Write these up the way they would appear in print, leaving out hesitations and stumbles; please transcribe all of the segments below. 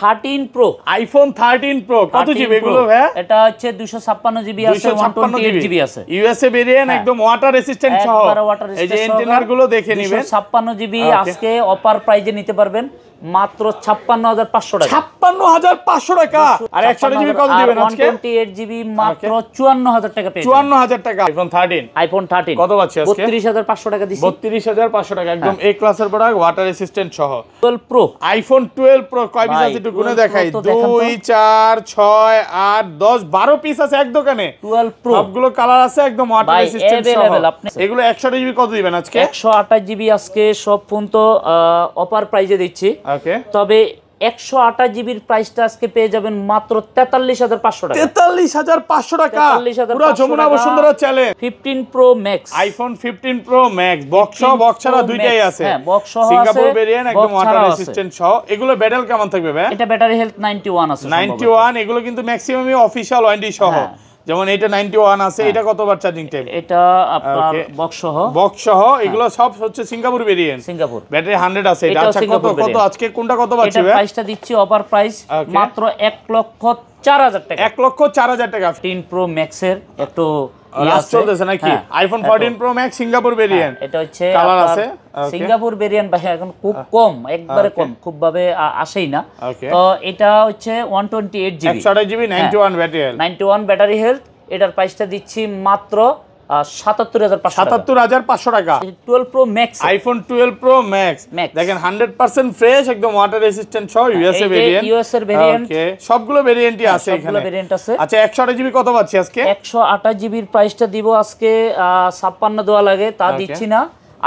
13 pro. IPhone 13 pro কত GB এগুলো ভাই? এটা হচ্ছে 256 জিবি আছে, 128 জিবি আছে। ইউএসএ ভেরিয়েন্ট, একদম ওয়াটার রেসিস্ট্যান্ট সহ। এই যে অ্যান্টেনার গুলো দেখে নেবেন। 256 জিবি আজকে অফার প্রাইজে নিতে পারবেন মাত্র 56500 টাকা। 56500 টাকা। আর 128 জিবি কত দিবেন আজকে? 128 জিবি মাত্র 54000 টাকা পেয়ে যাবেন। 54000 টাকা আইফোন 13। আইফোন 13 কত পাচ্ছি আজকে? 32500 টাকা দিছি। 32500 টাকা একদম এ ক্লাসের প্রোডাক্ট, ওয়াটার রেসিস্ট্যান্ট সহ। 12 প্রো। আইফোন 12 প্রো কয় পিস আছে একটু গুনে দেখাই। 2 4 6 8 10 12 পিস আছে এক দোকানে। 12 প্রো সবগুলো কালার আছে, একদম ওয়াটার রেসিস্ট্যান্ট সহ। এগুলো 128 জিবি কত দিবেন আজকে? 128 জিবি আজকে সব ফোন তো অফার প্রাইজে দিচ্ছি। ওকে। তবে 128 জিবির প্রাইসটা আজকে পেয়ে যাবেন মাত্র 43500 টাকা। 43500 টাকা পুরো Jamuna Bashundhara challenge. 15 pro max. IPhone 15 pro max box সহ, বক্স ছাড়া দুইটাই আছে। হ্যাঁ, বক্স সহ আছে, সিঙ্গাপুর ভেরিয়েন্ট একদম ওয়াটার আছে। রেসিস্ট্যান্ট সহ। এগুলো ব্যাটারি কেমন থাকবে ভাই? এটা ব্যাটারি হেলথ 91 আছে। 91 এগুলো কিন্তু ম্যাক্সিমামই অফিশিয়াল ওয়ারেন্টি সহ। যেমন এটা 91 আছে। এটা কতবার চার্জিং টাইম? এটা আপনার বক্স সহ এগুলো সব হচ্ছে সিঙ্গাপুর ভেরিয়েন্ট। সিঙ্গাপুর ব্যাটারি 100 আছে। এটা আচ্ছা কত আজকে কোনটা কত পাচ্ছি ভাই? এটা প্রাইসটা দিচ্ছি অফার প্রাইস মাত্র 1,04,000 টাকা। 1,04,000 টাকা। 15 প্রো ম্যাক্স এর একটু চলতেছে নাকি? IPhone 14 pro max Singapore variant. এটা হচ্ছে কালার আছে। সিঙ্গাপুর ভেরিয়েন্ট ভাই এখন খুব কম, একবারে কম, খুব ভাবে আসেই না। তো এটা হচ্ছে 128 GB 128 GB 91 battery 91 battery health. এটার প্রাইসটা দিচ্ছি মাত্র 77500 টাকা। 12 pro max iPhone 12 pro max দেখেন 100% ফ্রেশ, একদম ওয়াটার রেসিস্ট্যান্ট সহ। ইউএসএ ভেরিয়েন্ট, ইউএসএ এর ভেরিয়েন্ট। ওকে, সবগুলো ভেরিয়েন্টই আছে এখানে। সবগুলো ভেরিয়েন্ট আছে। আচ্ছা 128 জিবি কত পাচ্ছি আজকে? 128 জিবির প্রাইসটা দিব আজকে 56 দেওয়া লাগে, তা দিচ্ছি না।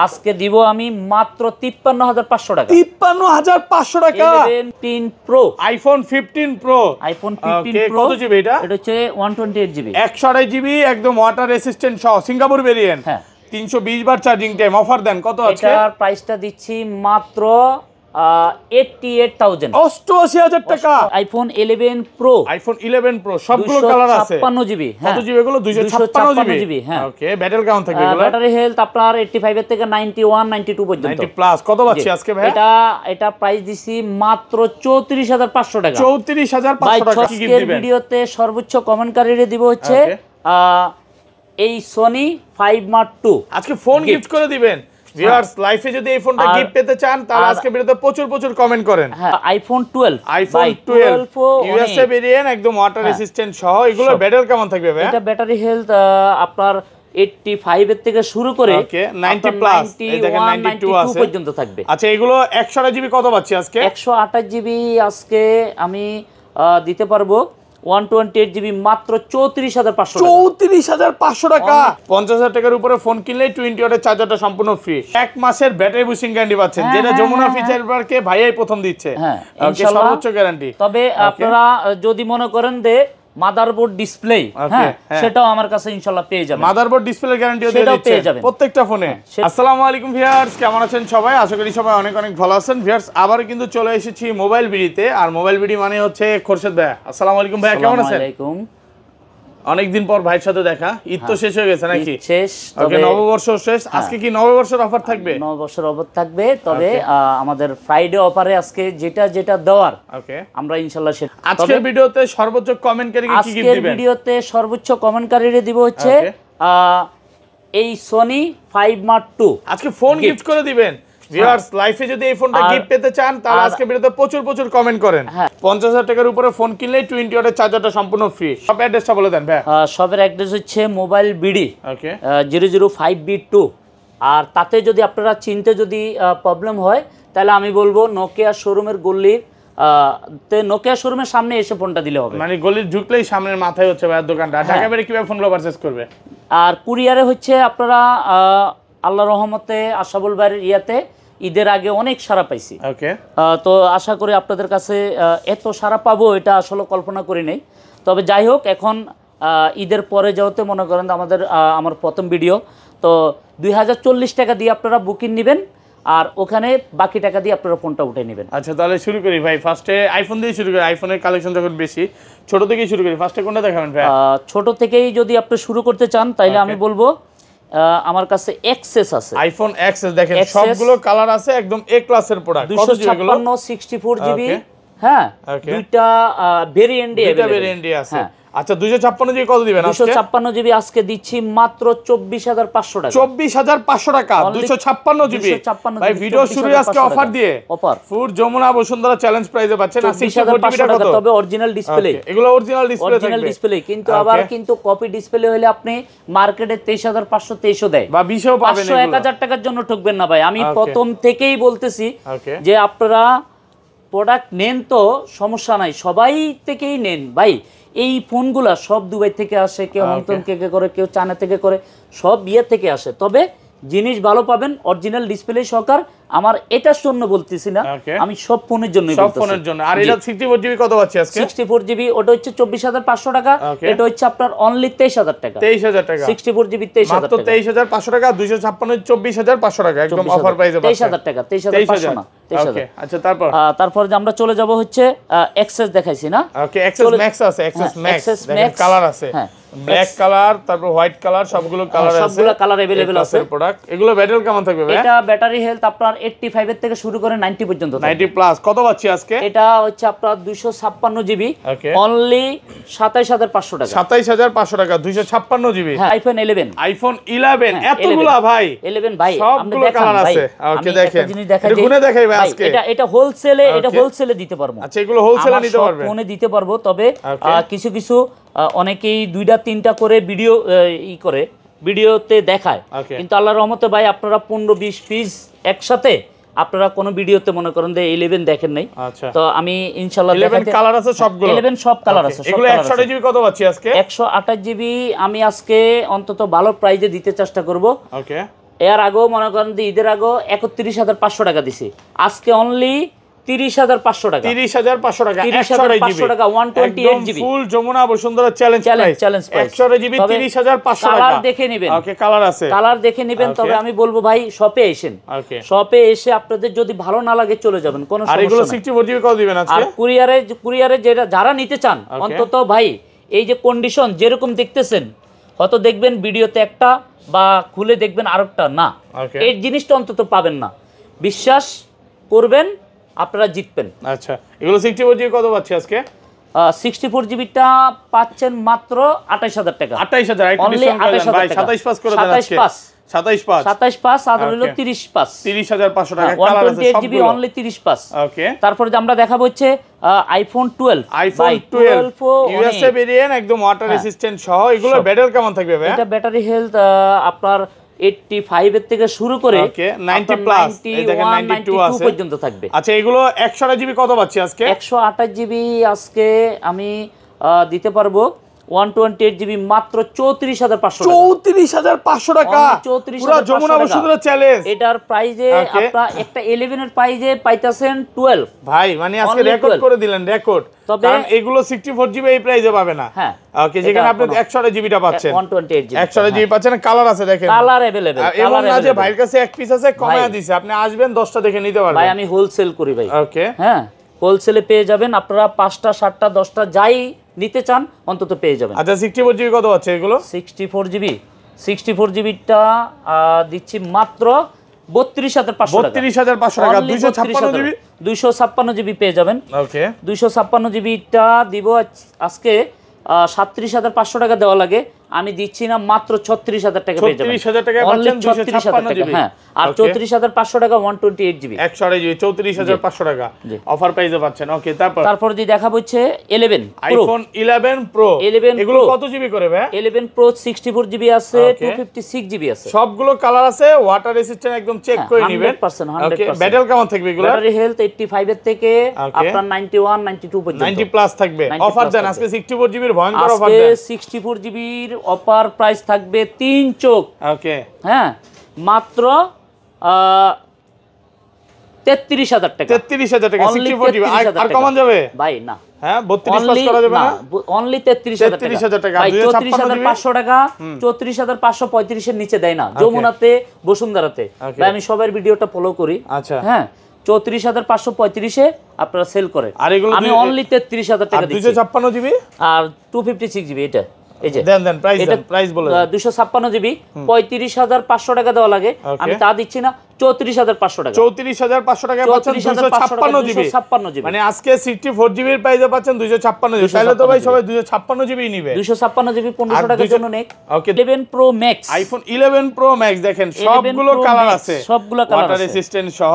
আজকে দিব আমি মাত্র 53500 টাকা। 53500 টাকা। 17 pro iPhone 15 pro. IPhone 15 pro কত জিবি এটা? এটা হচ্ছে 128 জিবি 128 জিবি একদম ওয়াটার রেসিস্ট্যান্ট সহ, সিঙ্গাপুর ভেরিয়েন্ট। হ্যাঁ, 320 বার চার্জিং টাইম। অফার দেন কত আজকে? এটার প্রাইসটা দিচ্ছি মাত্র 88,000 88000 টাকা। IPhone 11 pro. আইফোন 11 প্রো সবগুলো কালার আছে। 256 জিবি। কত জিবি এগুলো? 256 জিবি। হ্যাঁ, ওকে। ব্যাটারি কেমন থাকবে এগুলো? ব্যাটারি হেলথ আপনার 85 এর থেকে 91 92 পর্যন্ত। 90 প্লাস। কত পাচ্ছি আজকে ভাই? এটা প্রাইস দিছি মাত্র 34500 টাকা। 34500 টাকা। কি গিফট দিবেন? ভিডিওতে সর্বোচ্চ কমেন্টকারীরে দিব হচ্ছে এই সনি 5 Mark II। আজকে ফোন গিফট করে দিবেন। ভিউয়ার্স, লাইফে যদি এই ফোনটা গিফট পেতে চান তাহলে আজকে ভিডিওতে প্রচুর কমেন্ট করেন। হ্যাঁ, আইফোন 12 ইউএসএ ভেরিয়েন্ট একদম ওয়াটার রেসিস্ট্যান্ট সহ। এগুলো ব্যাটারি কেমন থাকবে ভাই? এটা ব্যাটারি হেলথ আপনার 85 এর থেকে শুরু করে 90 প্লাস, এই দেখেন 92 আছে পর্যন্ত থাকবে। আচ্ছা এগুলো 128 জিবি কত পাচ্ছি আজকে? 128 জিবি আজকে আমি দিতে পারবো 128 জিবি মাত্র 34500 টাকা। 34500 টাকা। 50000 টাকার উপরে ফোন কিনলে 20 ওয়াটের চার্জারটা সম্পূর্ণ ফ্রি। এক মাসের ব্যাটারি বুস্টিং গ্যারান্টি পাচ্ছেন, যেটা যমুনা ফিচার পার্কে ভাইয়াই প্রথম দিচ্ছে। হ্যাঁ, ইনশাআল্লাহ সর্বোচ্চ গ্যারান্টি। তবে আপনারা যদি মনে করেন যে মাদারবোর্ড ডিসপ্লে, হ্যাঁ, সেটাও আমার কাছে ইনশাআল্লাহ পেয়ে যাবেন। মাদারবোর্ড ডিসপ্লে গ্যারান্টিও দিয়ে দিচ্ছে প্রত্যেকটা ফোনে। আসসালামু আলাইকুম ভিউয়ার্স, কেমন আছেন সবাই? আশা করি সবাই অনেক ভালো আছেন। ভিউয়ার্স, আবার কিন্তু চলে এসেছি মোবাইল বিডিতে। আর মোবাইল বিডি মানে হচ্ছে খোরশেদ ভাই। আসসালামু আলাইকুম ভাইয়া, কেমন আছেন? আসসালামু আলাইকুম। অনেকদিন পর ভাইয়ের সাথে দেখা। ঈদ তো শেষ হয়ে গেছে নাকি? শেষ, তবে নববর্ষ শেষ। আজকে কি নববর্ষের অফার থাকবে? নববর্ষের অফার থাকবে, তবে আমাদের ফ্রাইডে অফারে আজকে যেটা দেওয়ার আমরা ইনশাআল্লাহ সেটা। আজকের ভিডিওতে সর্বোচ্চ কমেন্টকারীকে কি গিফট দিবেন? আজকের ভিডিওতে সর্বোচ্চ কমেন্টকারীরে দিব হচ্ছে এই সনি 5 Mark II। আজকে ফোন গিফট করে দিবেন। ভিউয়ার্স, লাইফে যদি এই ফোনটা গিফট পেতে চান তাহলে আজকে ভিডিওতে প্রচুর কমেন্ট করেন। 50000 টাকার উপরে ফোন কিনলে 20 ওয়াটের চার্জারটা সম্পূর্ণ ফ্রি। সব অ্যাড্রেসটা বলে দেন ভাই। সবের অ্যাড্রেস হচ্ছে মোবাইল বিডি 005B2। আর তাতে যদি আপনারা চিনতে যদি প্রবলেম হয় তাহলে আমি বলবো নোকিয়া শোরুমের গল্লির নোকিয়া শোরুমের সামনে এসে ফোনটা দিলে হবে। মানে গলির ঢুকলেই সামনের মাথায় হচ্ছে ভাইয়ের দোকানটা। ঢাকা বাইরে কিভাবে ফোনগুলো পারচেজ করবে? আর কুরিয়ারে হচ্ছে আপনারা আল্লাহর রহমতে আশাবুল ভাইয়ের ইয়াতে ঈদের আগে অনেক সাড়া পাইছি। তো আশা করি আপনাদের কাছে এত সাড়া পাবো এটা আসলে কল্পনা করি নাই। তবে যাই হোক, এখন ঈদের পরে যাওয়াতে মনে করেন আমার প্রথম ভিডিও তো 2040 টাকা দিয়ে আপনারা বুকিং নেবেন, আর ওখানে বাকি টাকা দিয়ে আপনারা ফোনটা উঠে নেবেন। আচ্ছা, তাহলে শুরু করি ভাই। ফার্স্টে আইফোন দিয়ে শুরু করি। আইফোনের কালেকশন যখন বেশি, ছোট থেকেই শুরু করি। ফার্স্টে কোনটা দেখাবেন ভাই? ছোট থেকেই যদি আপনি শুরু করতে চান তাহলে আমি বলবো আমার কাছে এক্সেস আছে। আইফোন এক্সেস দেখেন সবগুলো কালার আছে, একদম এ ক্লাসের প্রোডাক্ট। 256 64 জিবি হ্যাঁ Okay. দুইটা ভেরিয়েন্টে আছে। আচ্ছা 256 জিবি কত দিবেন আজকে? 256 জিবি আজকে দিচ্ছি মাত্র 24500 টাকা। 24500 টাকা 256 জিবি। ভাই ভিডিও শুরুই আজকে অফার দিয়ে। Offer. Food Jamuna Bashundhara challenge প্রাইসে পাচ্ছেন। আর 64 টাকা তবে অরিজিনাল ডিসপ্লে। এগুলো অরিজিনাল ডিসপ্লে থাকবে। অরিজিনাল ডিসপ্লে কিন্তু আবার কিন্তু কপি ডিসপ্লে হলে আপনি মার্কেটে 23500 দেয় বা 20ও পাবেন। 500 1000 টাকার জন্য ঠকবেন না ভাই। আমি প্রথম থেকেই বলতেছি যে আপনারা প্রোডাক্ট নেন তো সমস্যা নাই, সবাই থেকেই নেন ভাই। এই ফোনগুলা সব দুবাই থেকে আসে, কেউ হংকং থেকে করে, কেউ চায়না থেকে করে, সব বিয়ে থেকে আসে। তবে জিনিস ভালো পাবেন, অরিজিনাল ডিসপ্লে সহকার। আমার এটার জন্য বলতেছি না, আমি সব ফোনের জন্য বলতেছি। সব ফোনের জন্য। আর এটা 64 জিবি কত পাচ্ছি আজকে? 64 জিবি ওটা হচ্ছে 24500 টাকা। এটা হচ্ছে আপনার অনলি 23000 টাকা। 23000 টাকা 64 জিবি 23000 টাকা। মাত্র 23500 টাকা। 256 24500 টাকা একদম অফার প্রাইসে পাচ্ছেন। 23000 টাকা 23500 না 23000। ওকে আচ্ছা তারপর যে আমরা চলে যাব হচ্ছে এক্সেস দেখাইছি না? ওকে এক্সেস ম্যাক্স আছে। এক্সেস ম্যাক্স দেখেন কালার আছে। ব্ল্যাক কালার, তারপর হোয়াইট কালার, সবগুলো কালার আছে। সবগুলো কালার अवेलेबल আছে। প্রোডাক্ট এগুলো ব্যাটারি কেমন থাকবে ভাই? এটা ব্যাটারি হেলথ আপনার 85 এর থেকে শুরু করে 90 পর্যন্ত থাকবে। 90 প্লাস কত পাচ্ছি আজকে? এটা হচ্ছে আপনার 256 জিবি অনলি 27500 টাকা। 27500 টাকা 256 জিবি। হ্যাঁ আইফোন 11। আইফোন 11 এতগুলা ভাই? 11 ভাই সবগুলো কালার আছে। ওকে দেখেন এটা গুনে দেখাই ভাই আজকে। এটা হোলসেলে দিতে পারবো। আচ্ছা এগুলো হোলসেলে নিতে পারবে? ফোনে দিতে পারবো, তবে কিছু অনেকেই 2টা 3টা করে ভিডিও করে ভিডিওতে দেখায়, কিন্তু আল্লাহর রহমতে ভাই আপনারা 15-20 পিস একসাথে আপনারা কোন ভিডিওতে মনে করেন যে 11 দেখেন নাই। তো আমি ইনশাআল্লাহ 11 কালার আছে সবগুলো। 11 সব কালার আছে। এগুলো 128 জিবি কত পাচ্ছি আজকে? 128 জিবি আমি আজকে অন্তত ভালো প্রাইজে দিতে চেষ্টা করব। ওকে এর আগেও মনে করেন যে ঈদের আগেও 31500 টাকা দিছি, আজকে অনলি 30500 টাকা। 30500 টাকা 30500 টাকা 128 GB full Jamuna Bashundhara challenge price 128 GB 30500 টাকা। কালার দেখে নেবেন। ওকে কালার আছে, কালার দেখে নেবেন। তবে আমি বলবো ভাই শপে আসেন, শপে এসে আপনাদের যদি ভালো না লাগে চলে যাবেন, কোনো সমস্যা নাই। আর এগুলো 64 জিবি কত দিবেন আজকে? আর কুরিয়ারে যারা নিতে চান অন্তত ভাই এই যে কন্ডিশন যেরকম দেখতেছেন, হয়তো দেখবেন ভিডিওতে একটা বা খুলে দেখবেন আরেকটা না, এই জিনিসটা অন্তত পাবেন না। বিশ্বাস করবেন আপনারা জিতবেন। আচ্ছা এগুলো 64 জিবি কত পাচ্ছি আজকে? 64 জিবিটা পাচ্ছেন মাত্র 28000 টাকা। 28000 একটু ডিসকাউন্ট করে দেন ভাই। 27 পাস করে দেন আজকে। 27 পাস আর হলো 30 পাস 30500 টাকা। কালার আছে সবগুলো। 128 জিবি অনলি 30 পাস। ওকে তারপরে যে আমরা দেখাবো হচ্ছে আইফোন 12 ইউএসএ ভেরিয়েন্ট একদম ওয়াটার রেসিস্ট্যান্ট সহ। এগুলো ব্যাটারি কেমন থাকবে ভাই? এটা ব্যাটারি হেলথ আপনার 85 এর থেকে শুরু করে 90 প্লাস এই দেখেন 92 আছে পর্যন্ত থাকবে। আচ্ছা এগুলো 128 জিবি কত পাচ্ছি আজকে? 128 জিবি আজকে আমি দিতে পারবো 128 জিবি মাত্র 34500 টাকা। 34500 টাকা পুরো যমুনা বসুন্ধরা চ্যালেঞ্জ। এটার প্রাইজে আপনারা একটা 11 এর প্রাইজে পাইতাছেন 12 ভাই, মানে আজকে রেকর্ড করে দিলেন রেকর্ড। কারণ এগুলো 64 জিবি এই প্রাইজে পাবে না। হ্যাঁ ওকে যেখানে আপনি 128 জিবিটা পাচ্ছেন, 128 জিবি 128 জিবি পাচ্ছেন। কালার আছে দেখেন, কালার अवेलेबल। এমন না যে ভাইয়ের কাছে এক পিস আছে কমায়া দিছে, আপনি আসবেন 10টা দেখে নিতে পারবেন। ভাই আমি হোলসেল করি ভাই। ওকে হ্যাঁ হোলসেলে পেয়ে যাবেন আপনারা 5টা 7টা 10টা যাই নিতে চান অন্তত পেয়ে যাবেন। আচ্ছা 64 জিবি কত আছে এগুলো? 64 জিবিটা দিচ্ছি মাত্র 32500 টাকা। 32500 টাকা 256 জিবি পেয়ে যাবেন। ওকে 256 জিবিটা দিব আজকে 37500 টাকা দেওয়া লাগে, আমি দিচ্ছি না, মাত্র 36000 টাকা পেয়ে যাবেন। 36000 টাকা পাচ্ছেন 256 জিবি। হ্যাঁ আর 34500 টাকা 128 জিবি 128 জিবি 34500 টাকা অফার প্রাইসে পাচ্ছেন। ওকে তারপর যদি দেখাবো হচ্ছে 11 আইফোন 11 প্রো। এগুলো কত জিবি করে ভাই? 11 প্রো 64 জিবি আছে, 256 জিবি আছে, সবগুলো কালার আছে, ওয়াটার রেসিস্ট্যান্ট একদম চেক করে নেবেন। 100%। ওকে ব্যাটারি কেমন থাকবে এগুলো? ব্যাটারি হেলথ 85 এর থেকে আপনার 91 92 পর্যন্ত 90 প্লাস থাকবে। অফার দেন আজকে 64 জিবির ভয়ঙ্কর অফার দেন। 64 জিবির অফার প্রাইস থাকবে 3 চোখ। ওকে হ্যাঁ মাত্র 33000 টাকা। 33000 টাকা 64 জিবি। আর কমান যাবে ভাই? না। হ্যাঁ 32 পাস করা যাবে না? অনলি 33000 টাকা। ভাই 34500 টাকা 34535 এর নিচে দেয় না যমুনাতে বসুন্ধরাতে। ভাই আমি সবার ভিডিওটা ফলো করি। আচ্ছা হ্যাঁ 34535 এ আপনারা সেল করে, আর এগুলো আমি অনলি 33000 টাকা দিচ্ছি। 256 জিবি আর 256 জিবি এটা এই যে দেন প্রাইস বলে 256 জিবি 35500 টাকা দেওয়া লাগে, আমি তা দিচ্ছি না, 34,500 টাকা। 34,500 টাকায় পাচ্ছেন 256 জিবি। মানে আজকে 64 জিবি এর প্রাইসে পাচ্ছেন 256 জিবি। তাহলে তো ভাই সবাই 256 জিবি নিবে। 256 জিবি 1500 টাকার জন্য নেক। ওকে 11 pro max, iPhone 11 pro max দেখেন সবগুলো কালার আছে, সবগুলো কালার আছে, ওয়াটার রেসিস্ট্যান্ট সহ।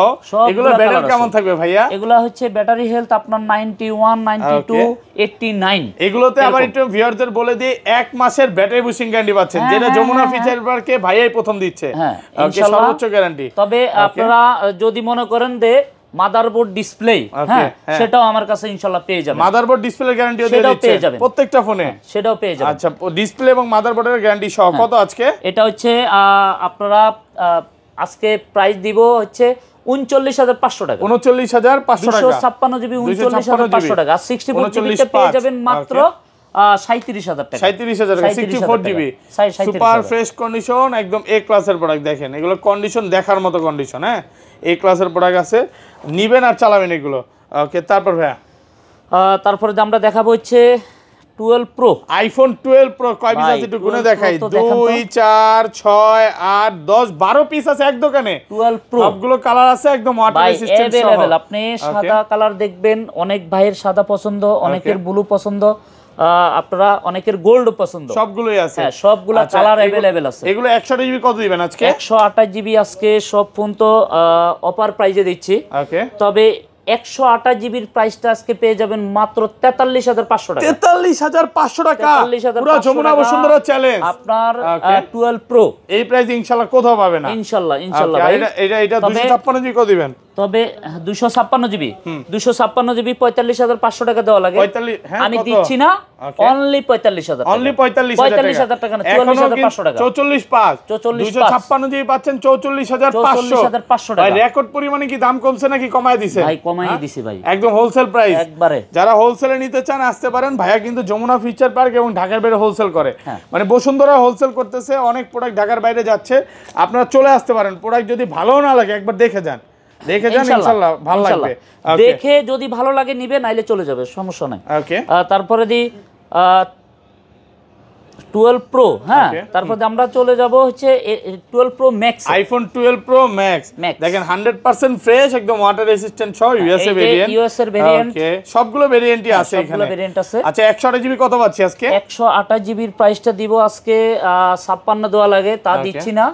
এগুলো ব্যাটারি কেমন থাকবে ভাইয়া? এগুলো হচ্ছে ব্যাটারি হেলথ আপনার 91, 92, 89। এগুলোতে আবার একটু ভিউয়ারদের বলে দিই 1 মাসের ব্যাটারি বুস্টিং গ্যারান্টি পাচ্ছেন, যেটা যমুনা ফিচার পার্কে ভাইয়াই প্রথম দিচ্ছে। ওকে সর্বোচ্চ গ্যারান্টি। তবে আপনারা যদি মনে করেন যে মাদারবোর্ড ডিসপ্লে, হ্যাঁ সেটাও আমার কাছে ইনশাআল্লাহ পেয়ে যাবেন। মাদারবোর্ড ডিসপ্লে গ্যারান্টিও দিয়ে দিচ্ছে প্রত্যেকটা ফোনে, সেটাও পেয়ে যাবেন। আচ্ছা ডিসপ্লে এবং মাদারবোর্ডের গ্যারান্টি সহ কত আজকে? এটা হচ্ছে আপনারা আজকে প্রাইস দিব হচ্ছে 39,500 টাকা। 39,500 টাকা 256 জিবি 39,500 টাকা। আর 64 জিবিতে পেয়ে যাবেন মাত্র 37,000 টাকা। 37,000 টাকা 64 জিবি সুপার ফ্রেশ কন্ডিশন, একদম এ ক্লাসের প্রোডাক্ট। দেখেন এগুলো কন্ডিশন দেখার মতো কন্ডিশন, হ্যাঁ এ ক্লাসের প্রোডাক্ট আছে, নিবেন আর চালাবেন এগুলো। ওকে তারপর ভাইয়া তারপরে আমরা দেখাবো হচ্ছে 12 প্রো, আইফোন 12 প্রো। কয় পিস আছে একটু গুনে দেখাই? 2 4 6 8 10 12 পিস আছে এক দোকানে। 12 প্রো সবগুলো কালার আছে, একদম ওয়াটার রেসিস্ট্যান্ট সহ। अवेलेबल। আপনি সাদা কালার দেখবেন, অনেক ভাইয়ের সাদা পছন্দ, অনেকের ব্লু পছন্দ, আপনারা অনেকের গোল্ড পছন্দ, সবগুলোই আছে। হ্যাঁ সবগুলো কালার अवेलेबल আছে। এগুলো 128 জিবি কত দিবেন আজকে? 128 জিবি আজকে সব ফোন তো অফার প্রাইজে দিচ্ছি। ওকে তবে 128 জিবির প্রাইসটা আজকে পেয়ে যাবেন মাত্র 43,500 টাকা। 43,500 টাকা পুরো যমুনা বসুন্ধরা চ্যালেঞ্জ আপনার 12 প্রো। এই প্রাইস ইনশাআল্লাহ কোথাও পাবে না। ইনশাআল্লাহ ভাই। এটা 256 জিবি কত দিবেন? তবে 256 জিবি 256 জিবি 45,500 টাকা দেওয়া লাগে। আমি দিচ্ছি না, অনলি 45,000 অনলি 45,000 টাকা না, 44,500 টাকা। 44,500 256 জিবি পাচ্ছেন 44,500 টাকা। রেকর্ড পরিমাণে কি দাম কমছে নাকি কমায় দিছে? ভাই কমাই দিছি ভাই, একদম হোলসেল প্রাইস একবারে। যারা হোলসেলে নিতে চান আসতে পারেন। ভাইয়া কিন্তু যমুনা ফিচার পার্ক এবং ঢাকার বাইরে হোলসেল করে, মানে বসুন্ধরা হোলসেল করতেছে, অনেক প্রোডাক্ট ঢাকার বাইরে যাচ্ছে। আপনারা চলে আসতে পারেন, প্রোডাক্ট যদি ভালো না লাগে একবার দেখে যান ইনশাআল্লাহ ভালো লাগবে। দেখে যদি ভালো লাগে নিবে, নাইলে চলে যাবে, সমস্যা নাই। ওকে তারপরে দি 12 প্রো, হ্যাঁ তারপরে আমরা চলে যাব হচ্ছে 12 pro max, iPhone 12 pro max. দেখেন 100% ফ্রেশ, একদম ওয়াটার রেসিস্ট্যান্ট সহ, ইউএসএ ভেরিয়েন্ট, ইউএসএর ভেরিয়েন্ট। ওকে সবগুলো ভেরিয়েন্টই আছে এখানে, সবগুলো ভেরিয়েন্ট আছে। আচ্ছা 128 জিবি কত পাচ্ছি আজকে? 128 জিবির প্রাইসটা দিব আজকে 56 দেওয়া লাগে, তা দিচ্ছি না।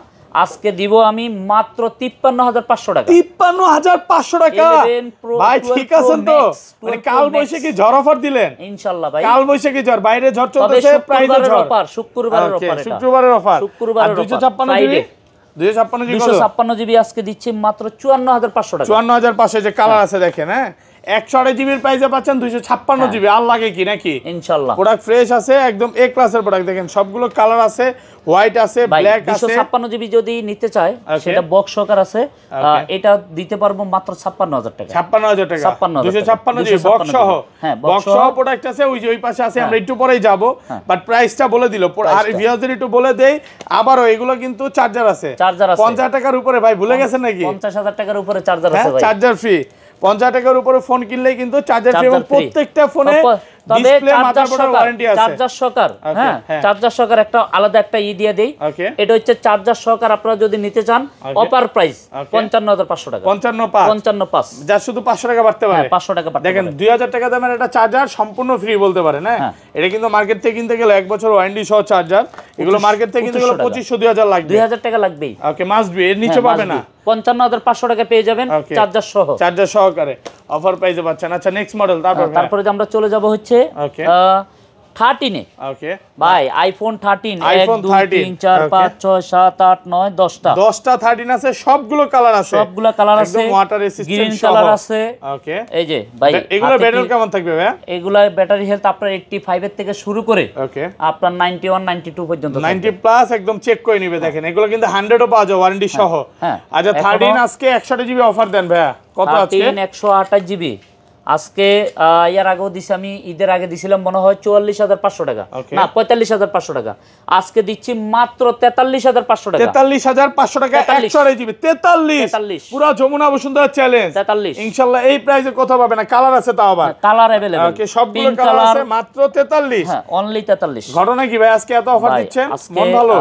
আজকে দিব আমি মাত্র 53,500 টাকা। 53,500 টাকা ভাই, ঠিক আছেন তো? মানে কাল বৈশাখী ঝড় অফার দিলেন ইনশাআল্লাহ ভাই। কাল বৈশাখী ঝড়, বাইরে ঝড় চলতেছে, প্রাইসের ঝড় অফার, শুক্রবারের অফার, এটা শুক্রবারের অফার। শুক্রবারের অফার 256 জিবি 256 জিবি আজকে দিচ্ছি মাত্র 54,500 টাকা। 54,500 যে কালার আছে দেখেন, হ্যাঁ 128 জিবির প্রাইসে পাচ্ছেন 256 জিবি। আর লাগে কি নাকি? ইনশাআল্লাহ প্রোডাক্ট ফ্রেশ আছে, একদম এ ক্লাসের প্রোডাক্ট। দেখেন সবগুলো কালার আছে, হোয়াইট আছে, ব্ল্যাক আছে। 256 জিবি যদি নিতে চায় সেটা বক্স সহকার আছে, এটা দিতে পারবো মাত্র 56,000 টাকা। 56,000 টাকা 256 জিবি বক্স সহ। হ্যাঁ বক্স সহ প্রোডাক্ট আছে, ওই যে ওই পাশে আছে, আমরা একটু পরেই যাব, বাট প্রাইসটা বলে দিল। আর ভিউয়ারদের একটু বলে দেই আবারও, এগুলো কিন্তু চার্জার আছে 50 টাকার উপরে। ভাই ভুলে গেছেন নাকি? 50,000 টাকার উপরে চার্জার আছে ভাই, চার্জার ফ্রি। 50 টাকার উপরে ফোন কিনলেই কিন্তু চার্জার ফ্রি, এবং প্রত্যেকটা ফোনে ডিসপ্লে মাদারবোর্ডের ওয়ারেন্টি আছে। চার্জার সহকার, হ্যাঁ চার্জার সহকার একটা আলাদা একটা দিয়ে দেই। এটা হচ্ছে চার্জার সহকার, আপনারা যদি নিতে চান অফার প্রাইস 55,500 টাকা। 55,500 যা শুধু 500 টাকা বাড়তে পারে, 500 টাকা বাড়তে পারে। দেখেন 2000 টাকা দামের একটা চার্জার সম্পূর্ণ ফ্রি বলতে পারেন, হ্যাঁ এটা কিন্তু মার্কেট থেকে কিনতে গেলে 1 বছর ওয়ারেন্টি সহ চার্জার, এগুলো মার্কেট থেকে কিনতে গেলে 2500 2000 লাগবে। 2000 টাকা লাগবেই। ওকে মাস্ট বি, এর নিচে পাবে না। 55,500 টাকা পেয়ে যাবেন চার্জার সহ, চার্জার সহকারে অফার প্রাইসে পাচ্ছেন। আচ্ছা নেক্সট মডেল। তারপরে আমরা চলে যাব হচ্ছে 13 এ। ওকে ভাই আইফোন 13 1 2 3 4 5 6 7 8 9 10টা 13 আছে, সবগুলো কালার আছে, সবগুলো কালার আছে, একদম ওয়াটার রেসিস্ট্যান্ট গ্রিন কালার আছে। ওকে এই যে ভাই এগুলো ব্যাটারি কেমন থাকবে ভাই? এগুলা ব্যাটারি হেলথ আপনার 85 এর থেকে শুরু করে ওকে আপনার 91 92 পর্যন্ত 90 প্লাস একদম চেক করে নিবে। দেখেন এগুলো কিন্তু 100 ও পাওয়া যায় ওয়ারেন্টি সহ। আচ্ছা 13 আজকে 128 জিবি অফার দেন ভাইয়া, কত আছে? 128 জিবি আজকে ইয়ার আগেও দিছি, আমি ঈদের আগে দিছিলাম মনে হয় 44,500 টাকা, না 45,500 টাকা। আজকে দিচ্ছি মাত্র 43,500 টাকা। 43,500 টাকা 128 জিবি 43 পুরো যমুনা বসুন্ধরা চ্যালেঞ্জ 43 ইনশাআল্লাহ। এই প্রাইসে কত পাবে না, কালার আছে তাও আবার, কালার अवेलेबल। ওকে সবগুলো কালার আছে, মাত্র 43। হ্যাঁ অনলি 43। ঘটনা কি ভাই আজকে এত অফার দিচ্ছেন? মন ভালো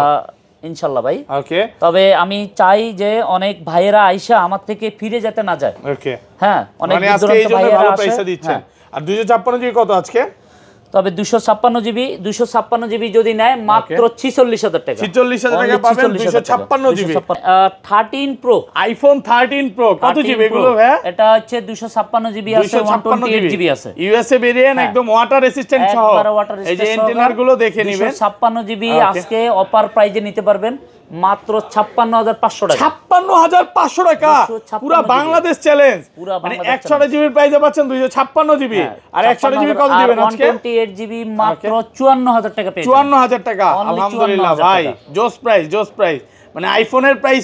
ইনশাআল্লাহ ভাই। ওকে, তবে আমি চাই যে অনেক ভাইয়েরা আইসা আমার থেকে ফিরে যেতে না যায়। ওকে, হ্যাঁ, অনেক মানে আজকে দূরান্ত এই জন্য ভাইয়েরা ভালো আসে। প্রাইসে দিচ্ছেন। আর 256 জিবি কত আজকে? তবে 256 জিবি যদি নেয় মাত্র 46,000 টাকা। 46,000 টাকা পাবেন 256 জিবি। 13 প্রো, আইফোন 13 প্রো কত জিবি এগুলো ভাই? এটা হচ্ছে 256 জিবি আছে, 128 জিবি আছে। ইউএসএ ভেরিয়েন্ট, একদম ওয়াটার রেসিস্ট্যান্ট সহ। এই যে অ্যান্টেনার গুলো দেখে নেবেন। 256 জিবি আজকে অফার প্রাইজে নিতে পারবেন মাত্র 56,500 টাকা। 56,500 টাকা, পুরো বাংলাদেশ চ্যালেঞ্জ। মানে 128 জিবির প্রাইসে পাচ্ছেন 256 জিবি। আর 128 জিবি কত দিবেন আজকে? 128 জিবি মাত্র 54,000 টাকা পেয়ে যাবেন। 54,000 টাকা, আলহামদুলিল্লাহ ভাই, জোস প্রাইস, জোস প্রাইস। মানে আইফোনের প্রাইস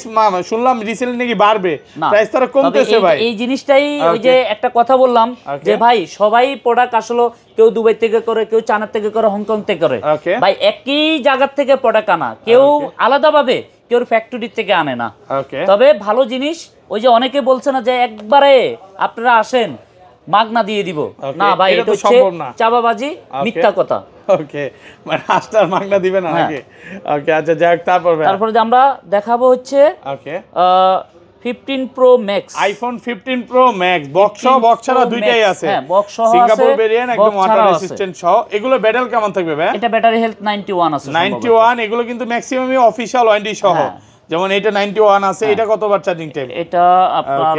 শুনলাম রিসেন্টলি নাকি বাড়বে, প্রাইস তারা কমতেছে ভাই। এই জিনিসটাই ওই যে একটা কথা বললাম যে ভাই সবাই প্রোডাক্ট আসলে কেউ দুবাই থেকে করে, কেউ চায়না থেকে করে, হংকং থেকে করে। ভাই একই জায়গা থেকে প্রোডাক্ট আনা, কেউ আলাদাভাবে কেউ ফ্যাক্টরি থেকে আনে না। তবে ভালো জিনিস, ওই যে অনেকে বলছে না যে একবারে আপনারা আসেন মাগনা দিয়ে দিব, না ভাই, এটা হচ্ছে চাপাবাজি, মিথ্যা কথা। ওকে, মানে আস্তার মাগনা দিবে না নাকি? ওকে, আচ্ছা যাক, তারপরে যে আমরা দেখাবো হচ্ছে ওকে 15 pro max, iPhone 15 pro max, box ছাড়া দুইটাই আছে। হ্যাঁ, বক্স সহ আছে, সিঙ্গাপুর ভেরিয়েন্ট, একদম ওয়াটার রেসিস্ট্যান্ট সহ। এগুলো ব্যাটারি কেমন থাকবে ভাই? এটা ব্যাটারি হেলথ 91 আছে, 91। এগুলো কিন্তু ম্যাক্সিমামই অফিশিয়াল ওয়ারেন্টি সহ, যেমন এটা 91 আছে। এটা কতবার চার্জিং টাইম? এটা আপনার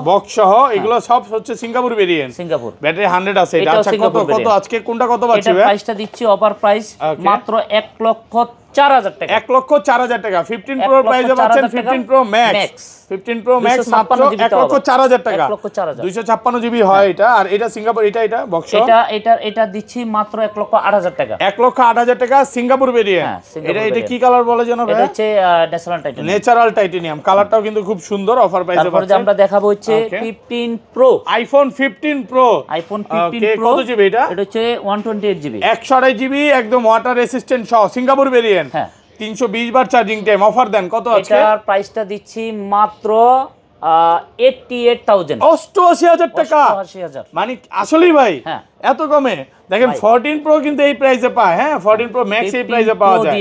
বক্স সহ এগুলো সব হচ্ছে সিঙ্গাপুর ভেরিয়েন্ট, সিঙ্গাপুর ব্যাটারি 100 আছে। এটা আচ্ছা কত আজকে কোনটা কত পাচ্ছি ভাই? এটা প্রাইসটা দিচ্ছি অফার প্রাইস মাত্র 1,04,000 টাকা। 1,04,000 টাকা 15 প্রো প্রাইসে পাচ্ছেন। 15 প্রো ম্যাক্স, 15 প্রো ম্যাক্স মাত্র 1,04,000 টাকা। 256 জিবি হয় এটা। আর এটা সিঙ্গাপুর, এটা বক্স, এটা দিচ্ছি মাত্র 1,08,000 টাকা। 1,08,000 টাকা সিঙ্গাপুর ভেরিয়েন্ট। এটা কি কালার বলে জানো ভাই? এটা হচ্ছে ন্যাচারাল টাইটানিয়াম। কালারটাও কিন্তু খুব সুন্দর, অফার প্রাইসে পাচ্ছেন। তারপরে আমরা দেখাবো হচ্ছে 15 pro, iPhone 15 pro. IPhone 15 pro কত জিবি এটা? এটা হচ্ছে 128 জিবি, 128 জিবি, একদম ওয়াটার রেসিস্ট্যান্ট সহ, সিঙ্গাপুর ভেরিয়েন্ট। হ্যাঁ, 320 বার চার্জিং টাইম। অফার দেন কত আজকে? এটার প্রাইসটা দিচ্ছি মাত্র 88,000, 88,000 টাকা। মানে আসলেই ভাই এত কমে? দেখেন 14 প্রো কিন্তু এই প্রাইসে পায়। হ্যাঁ, 14 প্রো ম্যাক্স এই প্রাইসে পাওয়া যায়,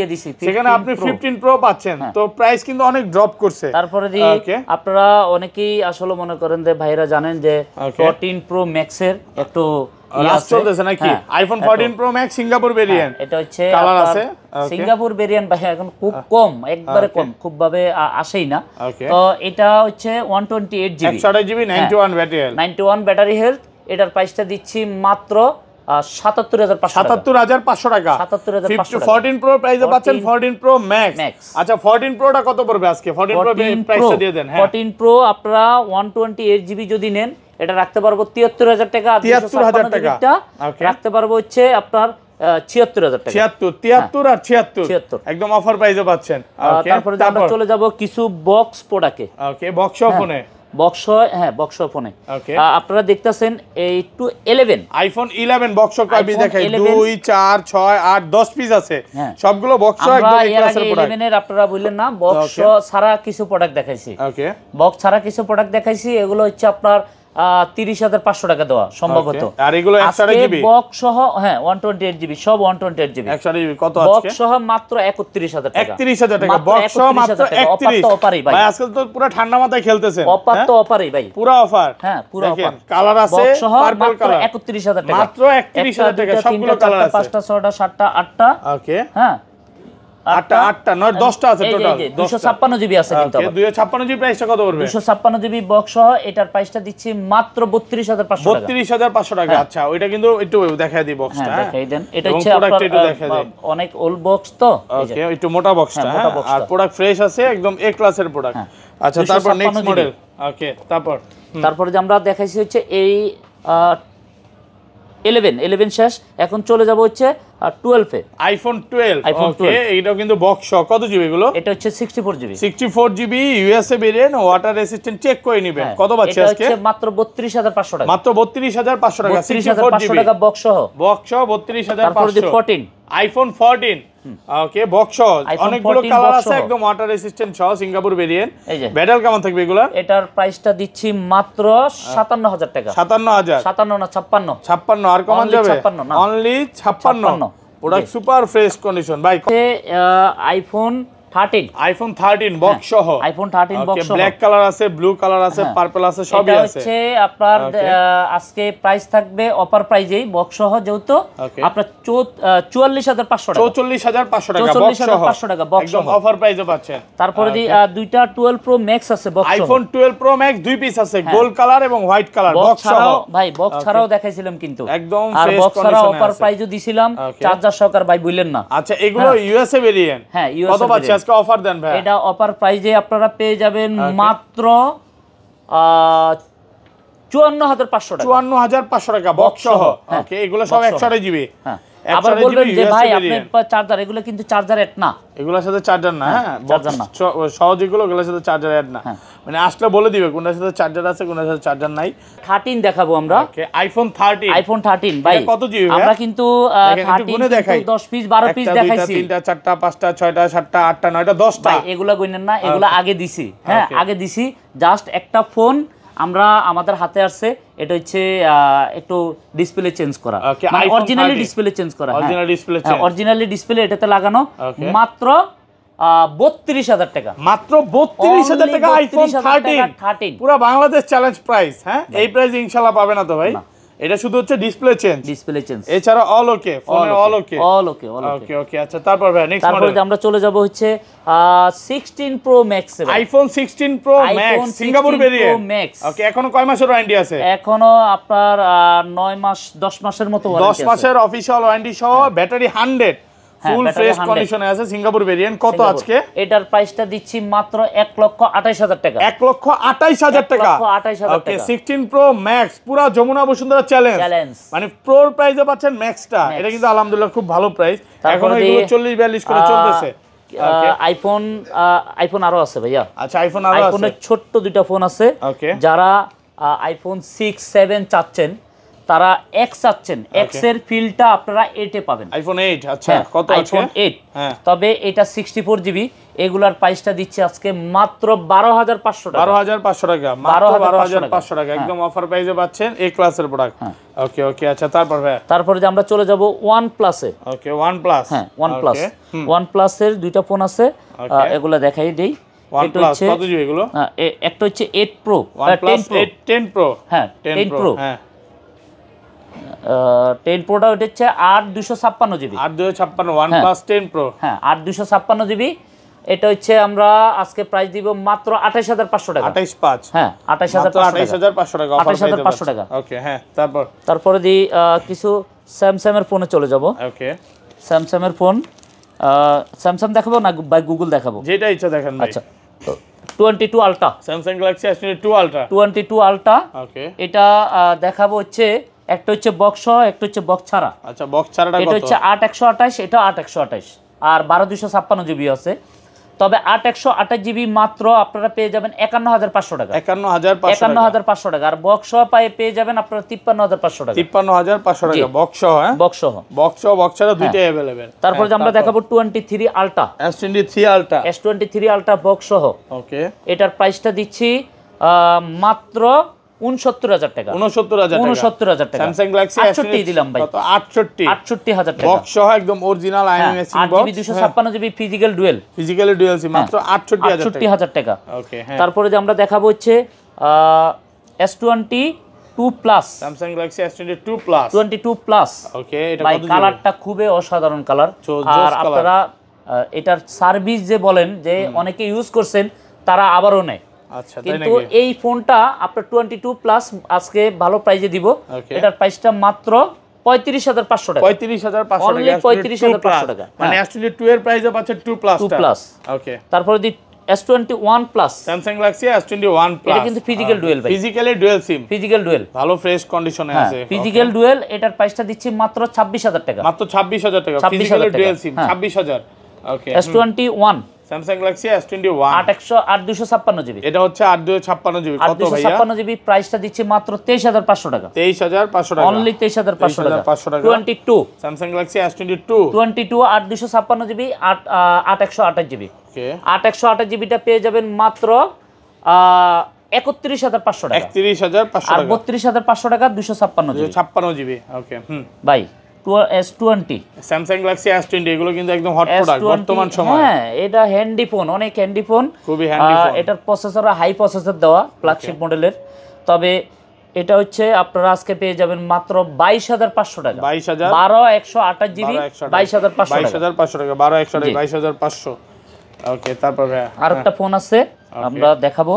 সেখানে আপনি 15 প্রো পাচ্ছেন। তো প্রাইস কিন্তু অনেক ড্রপ করছে। তারপরে আপনারা অনেকেই আসলে মনে করেন যে ভাইরা জানেন যে 14 প্রো ম্যাক্স এর একটু চলতেছে নাকি? IPhone 14 pro max Singapore variant, এটা হচ্ছে কালার আছে। সিঙ্গাপুর ভেরিয়েন্ট ভাই এখন খুব কম, একবারে কম, খুব ভাবে আসেই না। তো এটা হচ্ছে 128 GB, 128 GB, 91 battery, 91 battery health. এটার প্রাইসটা দিচ্ছি মাত্র 77,500 টাকা। 14 প্রো প্রাইসে পাচ্ছেন 14 প্রো ম্যাক্স। আচ্ছা 14 প্রোটা কত পড়বে আজকে? 14 প্রো প্রাইসটা দিয়ে দেন। 14 প্রো আপনারা 128 জিবি যদি নেন, এটা রাখতে পারবো 73,000 টাকা। 73,000 টাকা রাখতে পারবো হচ্ছে আপনার 76,000 টাকা। 73 আর 76 একদম অফার প্রাইসে পাচ্ছেন। তারপরে আমরা চলে যাব কিছু বক্স প্রোডাক্টে। ওকে, বক্স ফোনে, বক্স ফোনে আপনারা দেখতেছেন এই 11 আইফোন 11 বক্স কপি দেখাই। 2 4 6 8 10 পিস আছে, সবগুলো বক্স। একদম এই ক্লাসের প্রোডাক্ট। 11 এর আপনারা বললেন না, বক্স ছাড়া কিছু প্রোডাক্ট দেখাইছি। ওকে, বক্স ছাড়া কিছু প্রোডাক্ট দেখাইছি। এগুলো হচ্ছে আপনার 30,500 টাকা দেওয়া সম্ভবত। আর এগুলো 128 জিবি বক্স সহ, হ্যাঁ 128 জিবি, সব 128 জিবি। 128 জিবি কত আজকে? বক্স সহ মাত্র 31,000 টাকা। 31,000 টাকা বক্স সহ মাত্র 31। অফারই ভাই, আজকাল তো পুরো ঠান্ডা মাথায় খেলতেছেন। অফার তো অফারই ভাই, পুরো অফার। হ্যাঁ, পুরো অফার। কালার আছে পার্পল কালার, 31,000 টাকা, মাত্র 31,000 টাকা। সবগুলো কালার আছে, 5টা 6টা 7টা 8টা। ওকে, হ্যাঁ 8টা 9 10টা আছে টোটাল। 256 জিবি আছে কিন্তু। 256 জিবি প্রাইসটা কত পড়বে? 256 জিবি বক্স সহ এটার প্রাইসটা দিচ্ছি মাত্র 32,500 টাকা। 32,500 টাকা। আচ্ছা, ওইটা কিন্তু একটু দেখায় দিই বক্সটা। হ্যাঁ, দেখাই দেন। এটা হচ্ছে আপনার অনেক ওল্ড বক্স তো। ওকে, একটু মোটা বক্সটা। আর প্রোডাক্ট ফ্রেশ আছে, একদম এ ক্লাসের প্রোডাক্ট। আচ্ছা, তারপর নেক্সট মডেল। ওকে, তারপর যে আমরা দেখাইছি হচ্ছে এই 11 শেষ, এখন চলে যাব হচ্ছে 12 এ। আইফোন 12। ওকে, এটাও কিন্তু বক্স কত জিবি এগুলো? এটা হচ্ছে 64 GB, 64 GB USA variant, water resistant. Check করে নেবেন কত পাচ্ছি আজকে? এটা হচ্ছে মাত্র 32,500 টাকা, মাত্র 32,500 টাকা। 32,500 টাকা বক্স সহ। 32,500। তারপর 14 আইফোন 14। ওকে, বক্স অনেকগুলো কালার আছে, একদম ওয়াটার রেসিস্ট্যান্ট সহ, সিঙ্গাপুর ভেরিয়েন্ট। ব্যাটারি কেমন থাকবে এগুলা? এটার প্রাইসটা দিচ্ছি মাত্র 57,000 টাকা। 57,000? 57 না 56। 56 আর কমান যাবে? Only 56। Product super fresh condition ভাই। আইফোন 13 আইফোন 13 বক্স সহ আইফোন 13 বক্স সহ ব্ল্যাক কালার আছে, ব্লু কালার আছে, পার্পল আছে, সবই আছে। হচ্ছে আপনার আজকে প্রাইস থাকবে অফার প্রাইজেই বক্স সহ, যেহেতু আপনার 44500 টাকা, 44500 টাকা বক্স সহ, 44500 টাকা বক্স সহ একদম অফার প্রাইসে পাচ্ছেন। তারপরে দুইটা 12 প্রো ম্যাক্স আছে বক্স সহ, আইফোন 12 প্রো ম্যাক্স দুই পিস আছে, গোল্ড কালার এবং হোয়াইট কালার বক্স সহ। ভাই বক্স ছাড়াও দেখাইছিলাম কিন্তু একদম আর ফ্রেশ বক্স ছাড়াও কন্ডিশনে অফার আছে। প্রাইজও দিছিলাম, চার্জার সহকার ভাই বললেন না। আচ্ছা এগুলো ইউএসএ ভেরিয়েন্ট, হ্যাঁ কত পাচ্ছি আজকে অফার দেন ভাই? এটা অফার প্রাইজে আপনারা পেয়ে যাবেন মাত্র 54500 টাকা, 54500 টাকা বক্স সহ। ওকে এগুলো সব 128 জিবি। হ্যাঁ আবার বলবেন যে ভাই আপনি চার্জার, এগুলো কিন্তু চার্জার এড না, এগুলোর সাথে চার্জার না। হ্যাঁ চার্জার না, সহজ এগুলো, এগুলোর সাথে চার্জার এড না, মানে আসলে বলে দিবে কোনটার সাথে চার্জার আছে কোনটার সাথে চার্জার নাই। 13 দেখাবো আমরা। ওকে আইফোন 13 ভাই কত জিবি আমরা কিন্তু 13 10 পিস 12 পিস দেখাইছি, 3টা 4টা 5টা 6টা 7টা 8টা 9টা 10টা। ভাই এগুলা কইনেন না, এগুলা আগে দিছি। হ্যাঁ আগে দিছি, জাস্ট একটা ফোন আমরা আমাদের হাতে আসছে, এটা হচ্ছে একটু ডিসপ্লে চেঞ্জ করা, মানে অরিজিনালি ডিসপ্লে চেঞ্জ করা, অরিজিনালি ডিসপ্লে এটাতে লাগানো, মাত্র 32000 টাকা, মাত্র 32000 টাকা আইফোন 13 পুরো বাংলাদেশ চ্যালেঞ্জ প্রাইস। হ্যাঁ এই প্রাইস ইনশাআল্লাহ পাবে না তো ভাই, এটা শুধু হচ্ছে ডিসপ্লে চেঞ্জ, এছাড়া অল ওকে, ফোনে অল ওকে। ওকে আচ্ছা তারপর ভাই নেক্সট মডেল। তারপরে আমরা চলে যাব হচ্ছে 16 pro max, iPhone 16 pro max Singapore variant. Okay এখনো কয় মাসের ওয়ারেন্টি আছে? এখনো আপনার 9 মাস 10 মাসের মতো ওয়ারেন্টি আছে, 10 মাসের অফিশিয়াল ওয়ারেন্টি সহ, ব্যাটারি 100, ফুল ফ্রেশ কন্ডিশনে আছে, সিঙ্গাপুর ভেরিয়েন্ট। কত আজকে এটার প্রাইসটা দিচ্ছি মাত্র 1,28,000 টাকা, 1,28,000 টাকা। ওকে 16 প্রো ম্যাক্স পুরো যমুনা বসুন্ধরা চ্যালেঞ্জ, মানে প্রোর প্রাইসে পাচ্ছেন ম্যাক্সটা, এটা কিন্তু আলহামদুলিল্লাহ খুব ভালো প্রাইস। এখন এগুলো 40-42 করে চলতেছে। আইফোন আরো আছে ভাইয়া। আচ্ছা আইফোন আরো আছে, আইফোনের ছোট্ট দুইটা ফোন আছে, যারা আইফোন 6 7 চাচ্ছেন, তারা X চাচ্ছেন, X এর ফিলটা আপনারা 8 এ পাবেন, আইফোন 8। আচ্ছা কত আছে? আইফোন 8, তবে এটা 64 জিবি, এগুলার প্রাইসটা দিচ্ছে আজকে মাত্র 12500 টাকা, 12500 টাকা, মাত্র 12500 টাকা, একদম অফার প্রাইসে পাচ্ছেন এই ক্লাসের প্রোডাক্ট। ওকে আচ্ছা তারপর ভাই তারপরে যে আমরা চলে যাব OnePlus এ। ওকে OnePlus, হ্যাঁ OnePlus এর দুইটা ফোন আছে, এগুলা দেখাই দেই। OnePlus কত জিবি এগুলো? একটা হচ্ছে 8 Pro, OnePlus 10 Pro, হ্যাঁ 10 Pro, হ্যাঁ 10 Proটা হচ্ছে 8256 জিবি, 8256 OnePlus 10 Pro, হ্যাঁ 8256 জিবি। এটা হচ্ছে আমরা আজকে প্রাইস দিব মাত্র 28500 টাকা, 285, হ্যাঁ 28500 টাকা, 28500 টাকা। ওকে হ্যাঁ তারপরে দি কিছু স্যামসাং এর ফোনে চলে যাব। ওকে স্যামসাং এর ফোন, স্যামসাং দেখাবো না বাই গুগল দেখাবো, যেটা ইচ্ছা দেখেন ভাই। আচ্ছা 22 ultra, Samsung Galaxy S22 Ultra, 22 ultra. Okay এটা দেখাবো হচ্ছে, একটা হচ্ছে বক্স সহ, একটা হচ্ছে বক্স ছাড়া। আচ্ছা বক্স ছাড়াটা কত? এটা হচ্ছে 8128, এটা 8128, আর 12256 জিবি আছে। তবে 8128 জিবি মাত্র আপনারা পেয়ে যাবেন 51500 টাকা, 51500 টাকা, আর বক্স সহ পেয়ে যাবেন আপনারা 53500 টাকা, 53500 টাকা বক্স সহ। হ্যাঁ বক্স সহ বক্স ছাড়া দুইটাই अवेलेबल। তারপরে আমরা দেখাবো 23 আলট্রা, S23 আলট্রা বক্স সহ। ওকে এটার প্রাইসটা দিচ্ছি মাত্র 69000 টাকা, 69000 টাকা। Samsung Galaxy S68 দিলাম ভাই, কত? 68000 টাকা বক্স সহ, একদম অরিজিনাল আইএমএসি box, 256 GB physical dual SIM, মাত্র 68000 টাকা। ওকে তারপরে যে আমরা দেখাবো হচ্ছে S22 plus, Samsung Galaxy S22 Plus, 22 plus. Okay এটা ভাই কত? কালারটা খুবই অসাধারণ কালার, আর আপনারা এটার সার্ভিস যে বলেন যে অনেকে ইউজ করছেন তারা আবারও নেয়। আচ্ছা কিন্তু এই ফোনটা আপনার 22 প্লাস আজকে ভালো প্রাইজে দিব। এটার প্রাইসটা মাত্র 35500 টাকা, 35500 টাকা, মানে S22 এর প্রাইসে পাচ্ছেন 2 প্লাস। ওকে তারপরে দি S21 plus, Samsung Galaxy S21 Plus, এটা কিন্তু ফিজিক্যাল ডুয়াল ভাই, physically dual SIM, physical dual, ভালো ফ্রেশ কন্ডিশনে আছে, ফিজিক্যাল ডুয়াল। এটার প্রাইসটা দিচ্ছি মাত্র 26000 টাকা, মাত্র 26000 টাকা, ফিজিক্যালি ডুয়াল সিম 26000। ওকে S21 Samsung Galaxy S21 8256 GB, এটা হচ্ছে 8256 জিবি, কত ভাইয়া? 8256 জিবি প্রাইসটা দিচ্ছি মাত্র 23500 টাকা, 23500 টাকা, অনলি 23500 টাকা। 22 Samsung Galaxy S22 8256 GB, 8128 GB. Okay 8128 জিবিটা পেয়ে যাবেন মাত্র 31500 টাকা, 31500 আর টাকা, 32500 টাকা 256 জিবি। ওকে ভাই S20 স্যামসাং গ্যালাক্সি S20 এগুলো কিন্তু একদম হট প্রোডাক্ট বর্তমান সময়ে। হ্যাঁ, এটা হ্যান্ডি ফোন, অনেক হ্যান্ডি ফোন, খুবই হ্যান্ডি ফোন। এটার প্রসেসর হাই প্রসেসর দেওয়া, ফ্ল্যাগশিপ মডেলের। তবে এটা হচ্ছে আপনারা আজকে পেয়ে যাবেন মাত্র 22,500 টাকা। 22,000 12 128 জিবি 22,500 টাকা 12 128 22,500। ওকে, তারপরে আরেকটা ফোন আছে আমরা দেখাবো,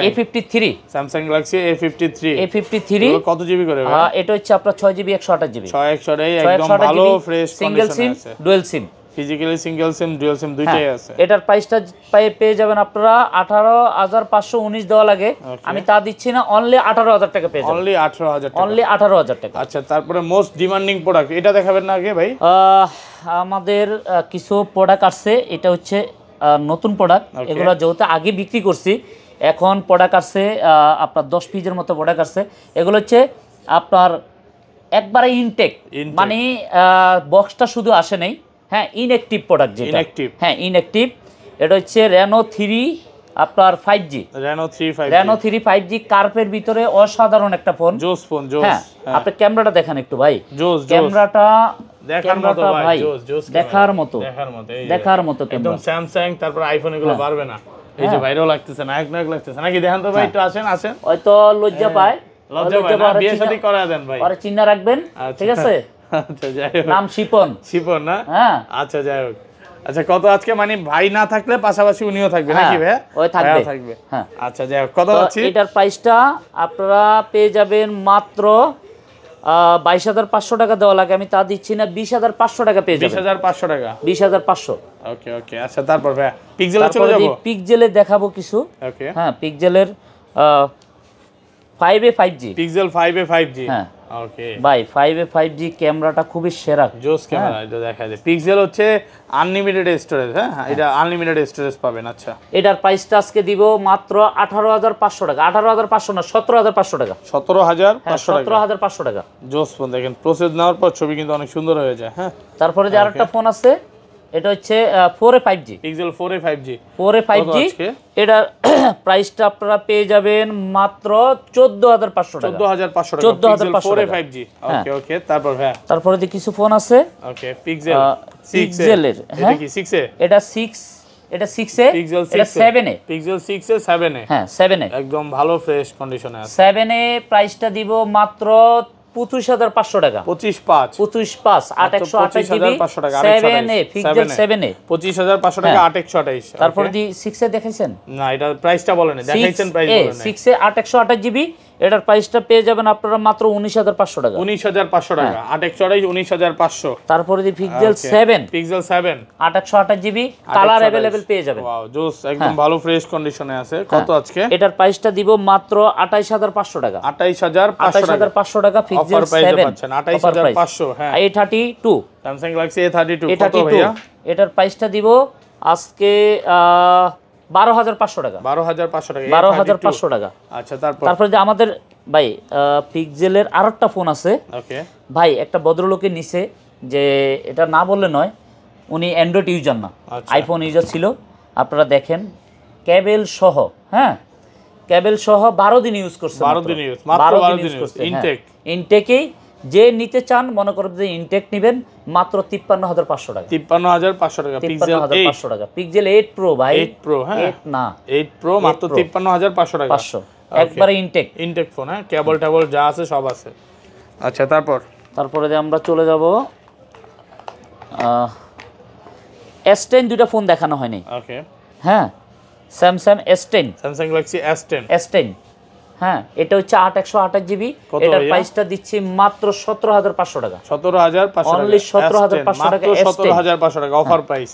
A53 স্যামসাং গ্যালাক্সি A53 কত জিবি করে ভাই? এটা হচ্ছে আপনার 6 জিবি 128 জিবি 6 একদম ভালো ফ্রেশ সিঙ্গেল সিম ডুয়াল সিম, ফিজিক্যালি সিঙ্গেল সিম ডুয়াল সিম দুইটাই আছে। এটার প্রাইসটা পেয়ে যাবেন আপনারা 18,519 দেওয়া লাগে, আমি তা দিচ্ছি না, অনলি 18,000 টাকা পেয়ে যাবেন। অনলি 18,000 টাকা, অনলি 18,000 টাকা। আচ্ছা, তারপরে মোস্ট ডিমান্ডিং প্রোডাক্ট এটা দেখাবেন না আগে ভাই? আমাদের কিছু প্রোডাক্ট আসছে, এটা হচ্ছে নতুন প্রোডাক্ট, এগুলো যেহেতু আগে বিক্রি করছি, এখন প্রোডাক্ট আসছে আপনার 10 পিসের মতো প্রোডাক্ট আসছে। এগুলো হচ্ছে আপনার একবারে ইনটেক, মানে বক্সটা শুধু আসে নাই, হ্যাঁ, ইনঅ্যাক্টিভ প্রোডাক্ট, যেটা হ্যাঁ ইনঅ্যাক্টিভ। এটা হচ্ছে Reno 3 আপনার 5G, Reno 3 5G কার্পের ভিতরে অসাধারণ একটা ফোন, জোস ফোন, জোস। হ্যাঁ, আপনি ক্যামেরাটা দেখেন একটু ভাই, ক্যামেরাটা দেখার মতো ভাই, দেখার মতো একদম স্যামসাং, তারপর আইফোন এগুলো পারবে না। এই যে ভাইরাল লাগতেছে, নায়ক লাগতেছে নাকি? দেখেন তো ভাই, একটু আসেন। হয়তো লজ্জা পায়, বিয়ে শাদী করায় দেন ভাই, আরে চিন্তা রাখবেন, ঠিক আছে? আচ্ছা, যাই হোক, নাম শিপন না? হ্যাঁ, আচ্ছা, যাই হোক। আচ্ছা, কত আজকে মানে ভাই না থাকলে পাশাপাশি উনিও থাকবে নাকি ভাই? ওই থাকবে। হ্যাঁ, আচ্ছা, যাই হোক, কত আছে এটার প্রাইসটা? আপনারা পেয়ে যাবেন মাত্র 22,500 টাকা দেওয়া লাগে, আমি তা দিচ্ছি না, 20,500 টাকা পেয়ে যাবেন। 20,500 টাকা, 20,500। ওকে। আচ্ছা, তারপর ভাই পিক্সেলে চলে যাব, পিক্সেলে দেখাবো কিছু। ওকে, হ্যাঁ, পিক্সেলের 5A 5G, pixel 5A 5G। হ্যাঁ ওকে ভাই, 5A 5G ক্যামেরাটা খুবই সেরা, জোস ক্যামেরা, এটা দেখা যায়। পিক্সেল হচ্ছে আনলিমিটেড স্টোরেজ, হ্যাঁ, এটা আনলিমিটেড স্টোরেজ পাবেন। আচ্ছা, এটার প্রাইসটা আজকে দিব মাত্র 18,500 টাকা, 18,500 না, 17,500 টাকা, 17,500 টাকা। জোস ফোন, দেখেন প্রসেস নেওয়ার পর ছবি কিন্তু অনেক সুন্দর হয়ে যায়। হ্যাঁ, তারপরে যে আরেকটা ফোন আছে, এটা হচ্ছে 4A 5G, pixel 4A 5G, 4A 5G। এটার প্রাইসটা আপনারা পেয়ে যাবেন মাত্র 14,500 টাকা, 14,500 টাকা, 4A 5G। ওকে, তারপর ভাই তারপরে যে কিছু ফোন আছে, ওকে, পিক্সেলের, এটা কি 6A? এটা 6A, এটা 7A, পিক্সেল 6A 7A, হ্যাঁ 7A, একদম ভালো ফ্রেশ কন্ডিশনে আছে। 7A প্রাইসটা দিব মাত্র 25,500 টাকা, 25,500 8/128 জিবি, 7A পিক্সেল 7A 25,500 টাকা, 8/128। তারপরে দি 6A দেখাইছেন না, এটা প্রাইসটা বলেন, দেখাইছেন প্রাইস বলেন। 6A 8/128 জিবি, এটার প্রাইসটা পেয়ে যাবেন আপনারা মাত্র 19,500 টাকা, 19,500 টাকা, 8/128 19,500। তারপরে দি পিক্সেল 7 8/128 জিবি, কালার अवेलेबल পেয়ে যাবেন। ওয়াও, জোস, একদম ভালো ফ্রেশ কন্ডিশনে আছে। কত আজকে? এটার প্রাইসটা দিব মাত্র 28,500 টাকা, 28,500 টাকা পিক্সেল 7 পাচ্ছেন, 28,500। হ্যাঁ, A32 স্যামসাং গ্যালাক্সি A32 কত ভাইয়া? এটার প্রাইসটা দিব আজকে 12,500 টাকা, 12,500 টাকা, 12,500 টাকা। আচ্ছা, তারপরে যে আমাদের ভাই পিক্সেলের আরেকটা ফোন আছে। ওকে ভাই, একটা ভদ্রলোকের নিচে, যে এটা না বললে নয়, উনি অ্যান্ড্রয়েড ইউজার না, আইফোন ইউজার ছিল। আপনারা দেখেন কেবল সহ, হ্যাঁ কেবল সহ 12 দিন ইউজ করছে, 12 দিন ইউজ, মাত্র 12 দিন ইউজ, ইনটেকেই যে নিতে চান, মনে করেন যে ইনটেক নেবেন, মাত্র 53,500 টাকা, 53,500 টাকা, 53,500 টাকা। পিক্সেল 8 প্রো ভাই, 8 প্রো, হ্যাঁ 8 না, 8 প্রো মাত্র 53,500 টাকা, 500 একবারে ইনটেক ফোন, হ্যাঁ, কেবল যা আছে সব আছে। আচ্ছা, তারপরে যে আমরা চলে যাব S10, দুইটা ফোন দেখানো হয়নি। ওকে, হ্যাঁ, Samsung S10, Samsung Galaxy S10, হ্যাঁ, এটা হচ্ছে 8/128 জিবি, এটার প্রাইসটা দিচ্ছি মাত্র 17,500 টাকা, 17,500 টাকা, অনলি 17,500 টাকা, 17,500 টাকা অফার প্রাইস।